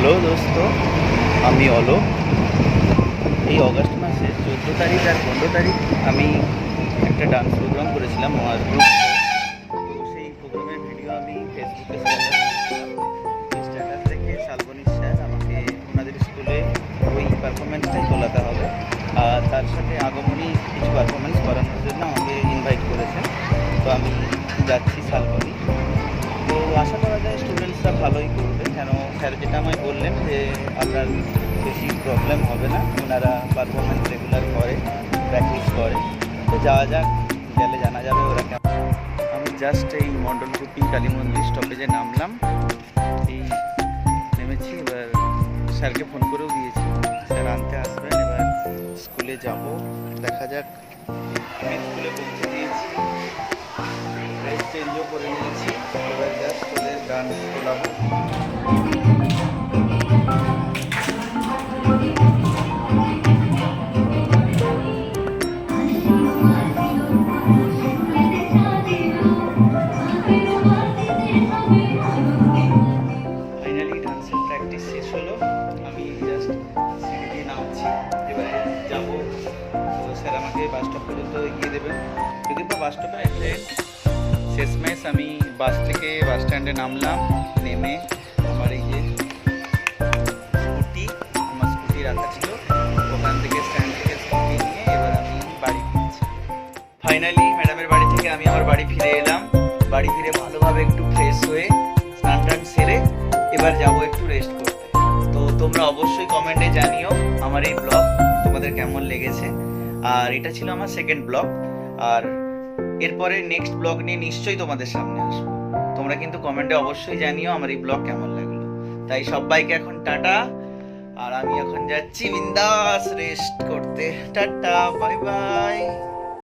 Hello দোস্ত, আমি অলোক। এই অগস্ট মাসের 14 তারিখ আর 15 তারিখ আমি একটা ডান্স প্রোগ্রাম করেছিলাম মহাজ গ্রুপ। তো সেই প্রোগ্রামের ভিডিও আমি ফেসবুকে স্ট্যাটাস দেখে শালবনী স্যার আমাকে ওনাদের স্কুলে ওই পারফরমেন্সটাই তোলাতে হবে, আর তার সাথে আগমনী কিছু পারফরমেন্স করানোর জন্য আমাকে ইনভাইট করেছেন। তো আমি যাচ্ছি শালবনী। তো আশা করা যায় স্টুডেন্টসরা ভালোই করবে, কেন স্যার যেটা আমায় বললেন যে আপনার বেশি প্রবলেম হবে না, ওনারা পারফরমেন্স রেগুলার করে, প্র্যাকটিস করে। তো যাওয়া যাক, গেলে জানা যাবে ওরা কেমন। আমি জাস্ট এই মণ্ডলকুপি কালী মন্দির স্টপেজে নামলাম, এই নেমেছি। এবার স্যারকে ফোন করেও দিয়েছি, স্যার আনতে আসবেন। এবার স্কুলে যাব, দেখা যাক। আমি স্কুলে পৌঁছে দিয়েছি, ড্রেস চেঞ্জও করে নিয়েছি। এবার জাস্ট ওদের গান তোলাবো। ফাইনালি ডান্সের প্র্যাকটিস শেষ হলো, আমি জাস্ট সিঁড়ি দিয়ে নামছি। এবারে যাবো, তো স্যার আমাকে বাস স্টপ পর্যন্ত এগিয়ে দেবেন। যদি বা বাস স্টপে ট্রেন শেষমেশ আমি বাস থেকে বাস স্ট্যান্ডে নামলাম। নেমে আমার এই যে স্কুটি, আমার স্কুটি রাখা ছিল, ওখান থেকে স্ট্যান্ড থেকে স্কুটি নিয়ে এবার আমি বাড়ি ফিরছি। ফাইনালি ম্যাডামের বাড়ি থেকে আমি আমার বাড়ি ফিরে এলাম। বাড়ি ফিরে ভালোভাবে একটু ফ্রেশ হয়ে স্নান টান সেরে এবার যাবো একটু রেস্ট করতে। তো তোমরা অবশ্যই কমেন্টে জানিও আমার এই ব্লগ তোমাদের কেমন লেগেছে। আর এটা ছিল আমার সেকেন্ড ব্লগ, আর এরপরে নেক্সট ব্লগ নিয়ে নিশ্চয়ই তোমাদের সামনে আসবো। তোমরা কিন্তু কমেন্টে অবশ্যই জানিও আমার এই ব্লগ কেমন লাগলো। তাই সবাইকে এখন টাটা, আর আমি এখন যাচ্ছি বিন্দাস রেস্ট করতে। Tata, bye bye.